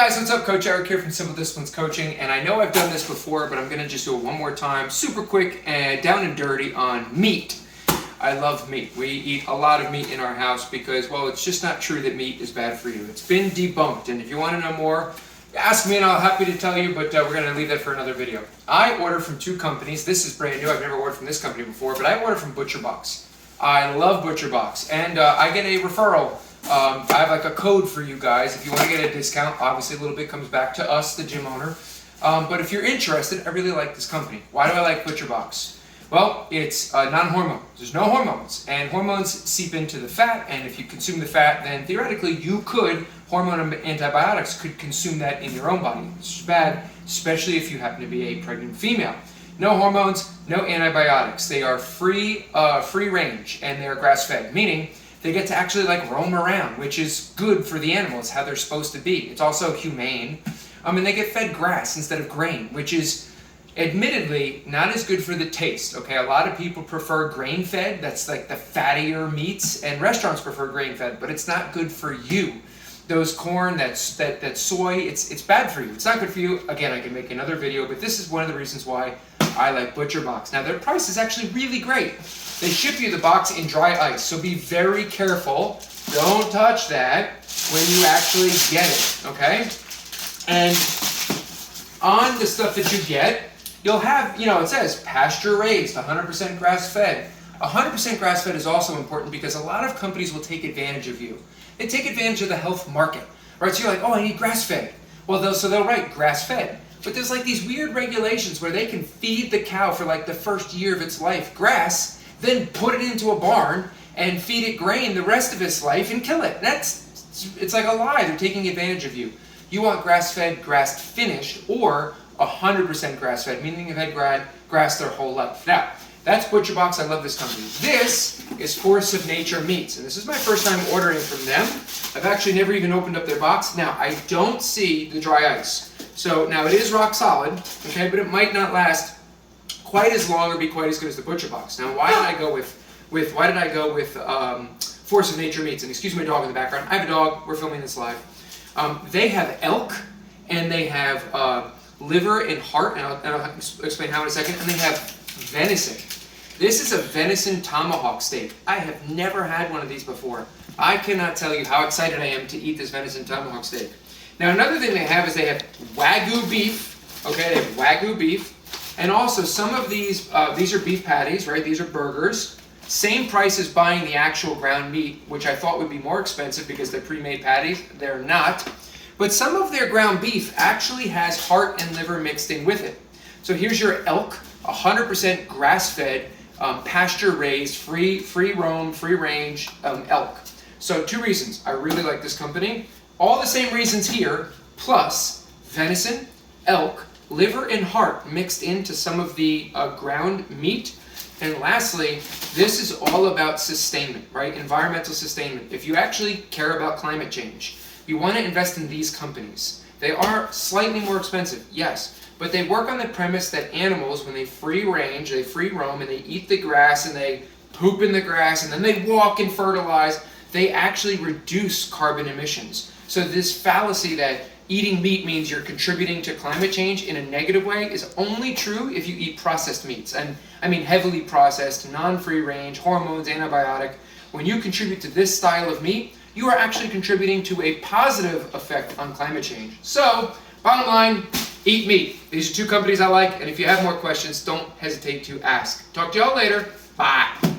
guys, what's up? Coach Eric here from Simple Disciplines Coaching, and I know I've done this before, but I'm going to just do it one more time, super quick and down and dirty on meat. I love meat. We eat a lot of meat in our house because, well, it's just not true that meat is bad for you. It's been debunked, and if you want to know more, ask me and I'll be happy to tell you, but we're going to leave that for another video. I order from two companies. This is brand new. I've never ordered from this company before, but I order from ButcherBox. I love ButcherBox, and I get a referral. I have like a code for you guys. If you want to get a discount, obviously a little bit comes back to us, the gym owner. But if you're interested, I really like this company. Why do I like ButcherBox? Well, it's non-hormone. There's no hormones, and hormones seep into the fat, and if you consume the fat, then theoretically you could, hormone antibiotics could consume that in your own body. It's bad, especially if you happen to be a pregnant female. No hormones, no antibiotics. They are free range, and they're grass-fed, meaning they get to actually like roam around, which is good for the animals, how they're supposed to be. It's also humane. And they get fed grass instead of grain, which is admittedly not as good for the taste. Okay, a lot of people prefer grain-fed. That's like the fattier meats, and restaurants prefer grain-fed, but it's not good for you. Those corn, that soy, it's bad for you. It's not good for you. Again, I can make another video, but this is one of the reasons why I like ButcherBox. Now, their price is actually really great. They ship you the box in dry ice, so be very careful. Don't touch that when you actually get it, okay? And on the stuff that you get, you'll have, it says pasture-raised, 100% grass-fed. 100% grass-fed is also important because a lot of companies will take advantage of you. They take advantage of the health market, right? So you're like, oh, I need grass-fed. Well, they'll write grass-fed. But there's like these weird regulations where they can feed the cow for like the first year of its life grass, then put it into a barn and feed it grain the rest of its life and kill it. It's like a lie. They're taking advantage of you. You want grass-fed, grass-finished, or 100% grass-fed, meaning they've had grass their whole life. Now, that's ButcherBox. I love this company. This is Force of Nature Meats, and this is my first time ordering from them. I've actually never even opened up their box. Now, I don't see the dry ice. So now it is rock solid, okay, but it might not last quite as long or be quite as good as the ButcherBox. Now, why did I go with Force of Nature Meats? And excuse my dog in the background. I have a dog. We're filming this live. They have elk, and they have liver and heart, and I'll explain how in a second. And they have venison. This is a venison tomahawk steak. I have never had one of these before. I cannot tell you how excited I am to eat this venison tomahawk steak. Now, another thing they have is they have Wagyu Beef. Okay, they have Wagyu Beef. And also, some of these are beef patties, right? These are burgers. Same price as buying the actual ground meat, which I thought would be more expensive because they're pre-made patties. They're not. But some of their ground beef actually has heart and liver mixed in with it. So here's your elk, 100% grass-fed, pasture-raised, free roam, free range elk. So 2 reasons. I really like this company. All the same reasons here, plus venison, elk, liver, and heart mixed into some of the ground meat. And lastly, this is all about sustainment, right? Environmental sustainment. If you actually care about climate change, you want to invest in these companies. They are slightly more expensive, yes, but they work on the premise that animals, when they free range, they free roam, and they eat the grass, and they poop in the grass, and then they walk and fertilize, they actually reduce carbon emissions. So this fallacy that eating meat means you're contributing to climate change in a negative way is only true if you eat processed meats. And I mean heavily processed, non-free range, hormones, antibiotic. When you contribute to this style of meat, you are actually contributing to a positive effect on climate change. So, bottom line, eat meat. These are 2 companies I like, and if you have more questions, don't hesitate to ask. Talk to y'all later. Bye.